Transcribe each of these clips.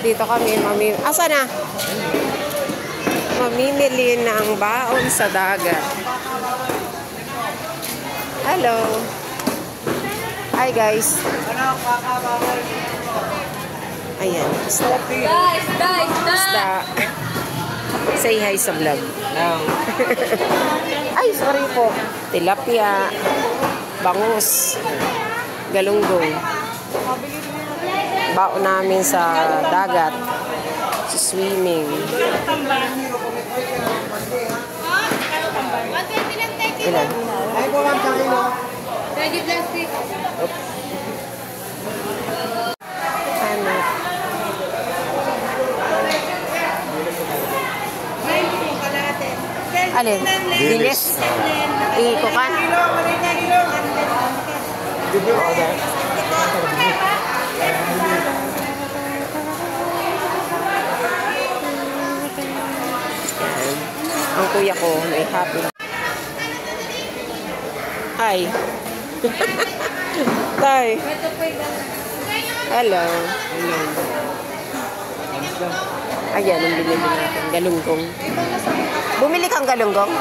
Dito kami asa na? Mamimili ng baon sa dagat. Hello. Hi guys. Ayan. Isda. Say hi sa vlog. Ay, sorry po. Tilapia. Bangus. Galunggong. Baon namin sa dagat. Sa swimming. Ilan? Ano? Alin? Dilis? Ikukan? Ang kuya ko may happy. Hi. Tay. Hello. Ayan, ang binili natin. Galunggong. Bumili kang galunggong?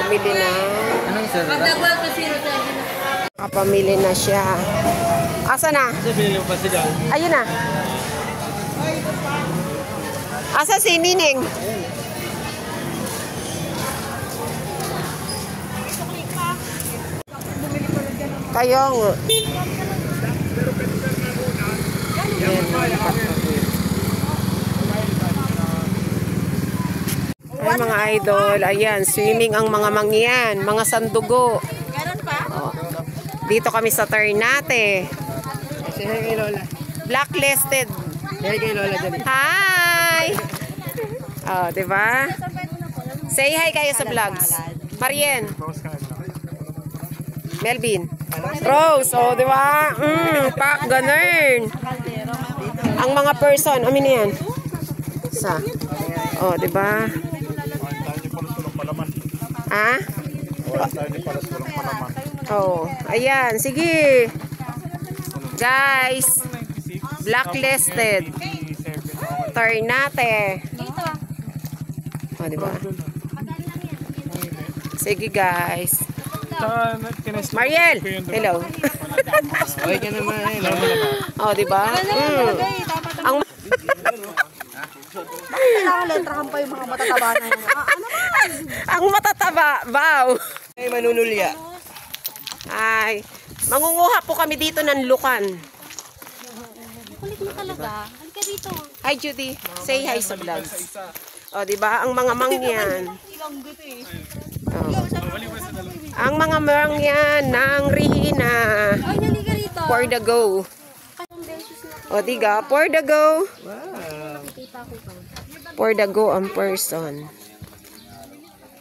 Bumili na. Kapamili na siya. Asa na? Ayun na. Asa si Nining? Kayo nga. Ay mga idol, ayan, swimming ang mga mangyan, mga sandugo. Oh. Dito kami sa Ternate. Blacklisted. Hi! Oh, diba? Say hi kayo sa vlogs. Marien. Melvin. Rose, oh, diba? Pak, ganun. Ang mga person, amin na yan. Sa. Oh, diba? Ah? Oh, ayan, sige. Guys, blacklisted. Ternate. Oh, diba? Sige, guys. Mariel! Hello. Okay ka naman. Oh, diba? Ang letrahan pa yung mga matataba na yun. ang matataba, wow. Ay, manunulya. Ay, mangunguha po kami dito ng lukan. Kulit mo talaga. Halika dito. Hi, Judy. Say hi sa vlogs. O, diba? Ang mga mangyan. Oh. Ang mga mangyan ng Rihina. Ay, naliga rito. For the go. O, diga? For the go. Wow. For the go ang person.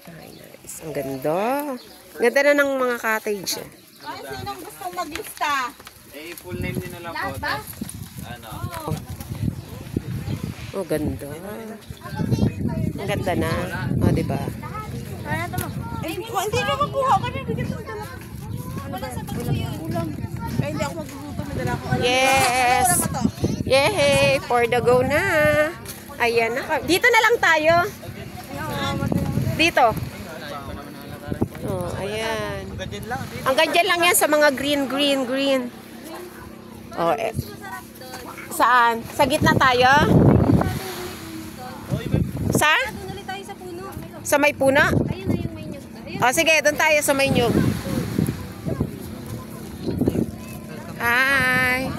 Ay, nice. Ang ganda. Ganda na ng mga cottage. Ay, sinong gustong maglista? Eh, full name din na lang po. Ano? Oh, ganda. Ang ganda na. O, diba? Ano ito mo? Eh, hindi na makuha ka na. Bigyan mo dala. Wala sa pagso yun. Ulam. Eh, hindi ako magluto. Madala ko. Yes. Yay! For the go na. Ayan na. Dito na lang tayo. Dito. Oh, ayan. Ang ganyan lang yan sa mga green. Oh, eh. Saan? Sa gitna tayo? Sa? Doon ulit tayo sa puno. Sa may puno? Ayun na yung may nyug. Ayun. Oh, sige. Doon tayo sa may nyug. Hi.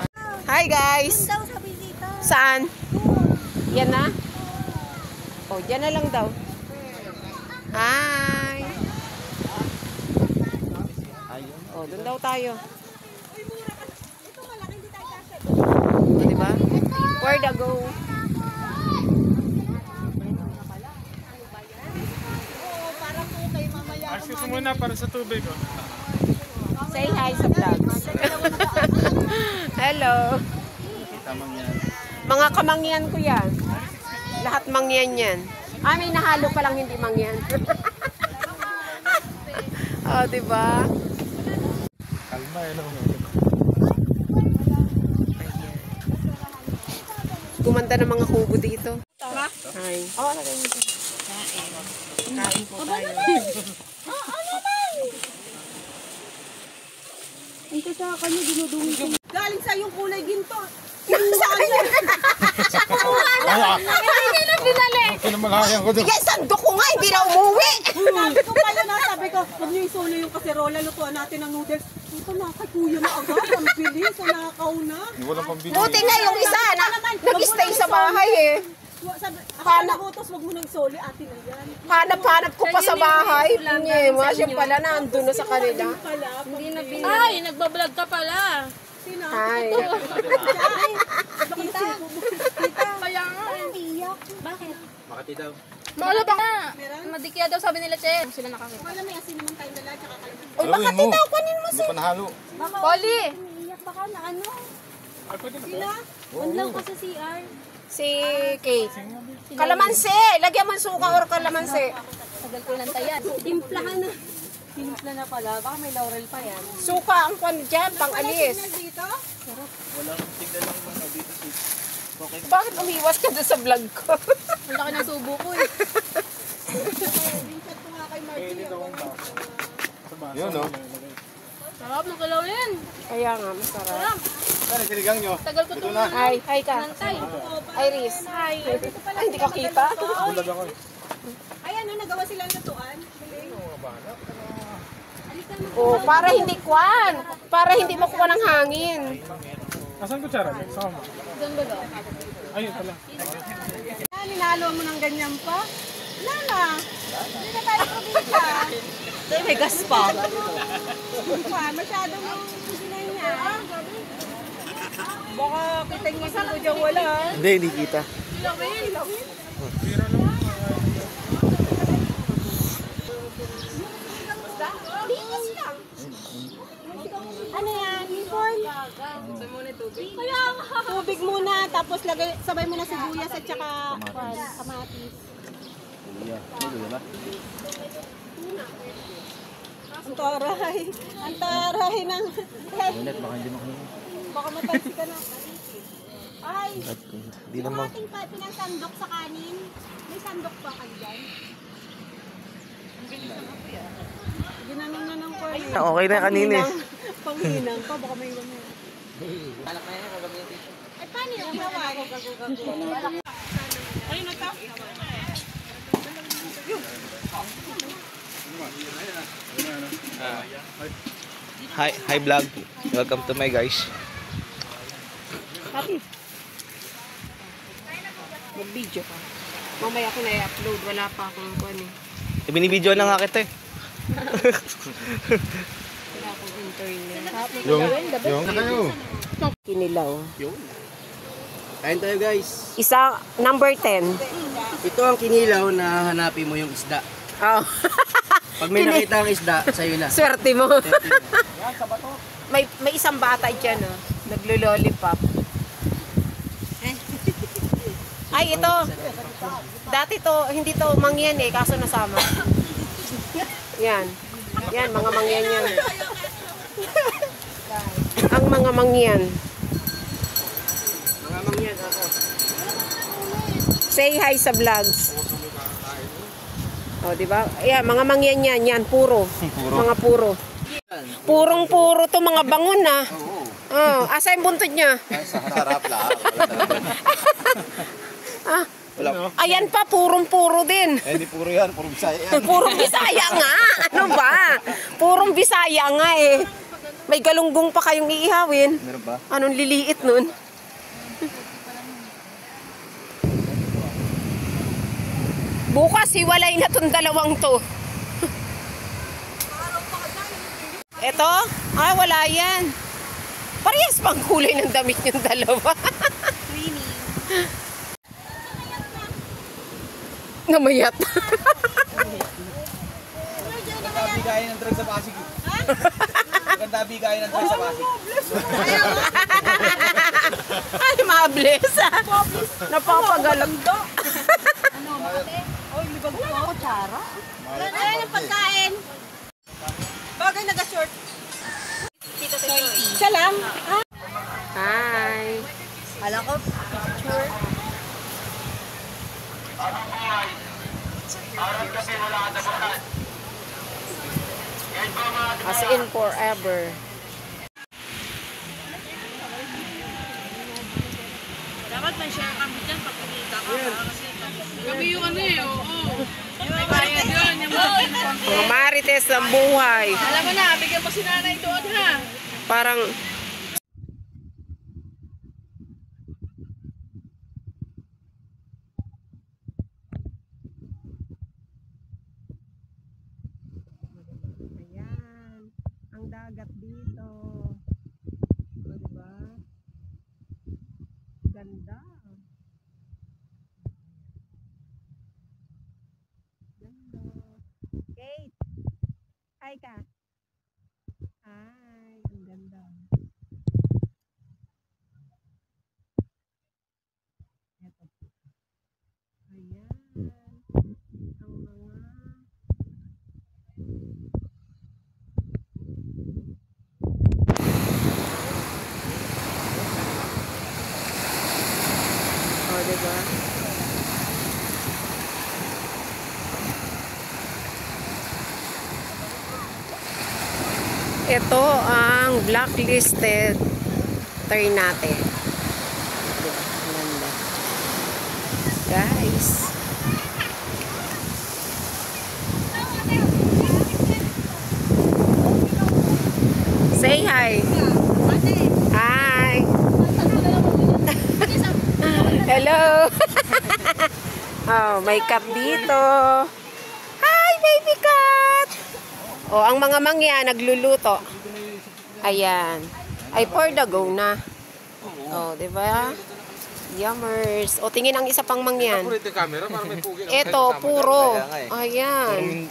Hi, guys. Daw sabi dito. Saan? Yan na? Oh, dyan na lang daw. Hi. Oh, doon daw tayo. Oh, diba? Where the go? Excuse mo muna para sa tubig. Oh. Say hi sa vlogs. Hello. Mga kamangyan ko yan. Lahat mangyan yan. Ah, may nahalo pa lang hindi mangyan. Oh, diba? Kalma, Ayan. gumanda ng mga kubo dito. Hi. Oh, lagay mo dito. Kain po tayo. Ito sa kanya, dinudungin ko. Galing sa yung kulay ginto. Saan yun? Hindi na pinali. Kinamalayan ko doon. Yes, sandok ko nga, hindi na umuwi. Sabi ko pala na, sabi ko, huwag niyo isulo yung kaserola, lutuan natin ng noodles. Ito na, kay kuya na agad, ang bilis, nakakaw na. Wala pang bili. Buti nga yung isa, nag-stay sa bahay eh. Sabi, ako nagutos, huwag mo nang isoli, atin na yan. Hanap-hanap ko pa sa bahay. Nyema, siya pala nandun na sa kanila. Hindi na binili. Ay, nagbablog ka pala. Sino? Hi. Kita. Kaya nga. Iyak. Bakit? Makati daw. Mawala ba nga? Madikya daw sabi nila, Che. Sila nakakita. Wala may asin naman tayong dala, tsaka kayo. Uy, baka titaw, kunin mo Hindi pa nahalo. Poli! Iyak baka na ano? Sila? Unlaw ka sa CR. si Kate. Kalamansi! Lagyan mo ng suka or kalamansi. Tagal ko lang tayan. Timplahan na. Timpla na pala. Baka may laurel pa yan. Suka ang kwan dyan, pang alis. Walang tignan lang mga dito si. Bakit umiwas ka doon sa vlog ko? Ang laki ng subo ko eh. Yun, no? Sarap ng kalawin. Kaya nga, masarap. Saan, sinigang nyo? Tagal ko itong Hi ka. nantay. Iris. Hi. Ay, hindi ka kita. Bulag ako eh. Ay, ano, nagawa silang lutuan? Oh, para hindi kwan. Para hindi makuha ng hangin. Asan kutsara? Sama mo. Doon ba daw? Ayun pala. Ninalo mo ng ganyan pa? Lala, hindi na tayo probinsya. May gas pa. Masyado mong sinanya. Baka kitang-ngisan ko dyan wala. Hindi, hindi kita. Ano yan? Lipon? Kaya tubig muna, tapos lagay, sabay mo na sibuyas at saka kamatis. Ang taray. Ang taray ng... Baka matansi ka na. Ay, Hindi yung naman. ating pinasandok sa kanin, may sandok pa kayo dyan? Ginanong na ng corn. Okay na kanina eh. Panghinang pa, baka may iwan mo. Ay, paano yung gawa? Ayun na to. Hi vlog. Welcome to my guys. Happy. Mag-video ka. Mamaya ko na i-upload. Wala pa akong kwan eh. Binibidyo na nga kita eh. Wala akong internet. Yung kayo. Kinilaw. Kain tayo guys. Isa, number 10. Ito ang kinilaw na hanapin mo yung isda. Oh. Pag may nakita ang isda, sa'yo na. Swerte mo. may isang bata dyan, oh. Naglo-lollipop. Ay, ito. Dati to, hindi to mangyan eh, kaso nasama. Yan. Yan, mga mangyan yan. Ang mga mangyan. Mga mangyan ako. Say hi sa vlogs. Oh, di ba? Ayan, mga mangyan yan, yan, puro. Mga puro. Purong-puro to, mga bangon na. Oh, asa yung buntod niya? Sa harap lang. Ah, ayan pa, purong-puro din. Hindi puro yan, puro Bisaya yan. Purong Bisaya nga. Ano ba? Purong Bisaya nga eh. May galunggong pa kayong iihawin. Meron ba? Anong liliit nun? Bukas, hiwalay na tong dalawang to. Eto? Ah, wala yan. Parehas pang kulay ng damit yung dalawa. Creamy. Namayat. Maganda bigay ng drug sa Pasig. Maganda bigay ng drug sa Pasig. Ay, mables. Napapagalag to. Ano, makate? Oy, libag ko. Kutsara? Ayan ang pagkain. Bagay naga-short. Siya lang. Hi. Alam ko, sure. As in forever. Dapat may share kami dyan pag kumita ka. Kami yung ano eh, oo. May bayad yun, yung mga Mga marites ng buhay. Alam mo na, bigyan mo si nanay doon ha. Parang ayan, ang dagat dito. O, diba? Ganda. Ganda. Kate! Hi ka! Hi! Ang ganda. Eto. Ayan. Ang mga o, diba? Ito ang blacklisted Ternate. Diba? Ang ganda. Guys. Say hi. Hi. Hello. Oh, may cat dito. Hi, baby cat. Oh, ang mga mangya nagluluto. Ayan. Ay, for the go na. Oh, di ba? Yummers. O, tingin ang isa pang mangyan. Ito camera para may pugi. Ito, puro. Ayan.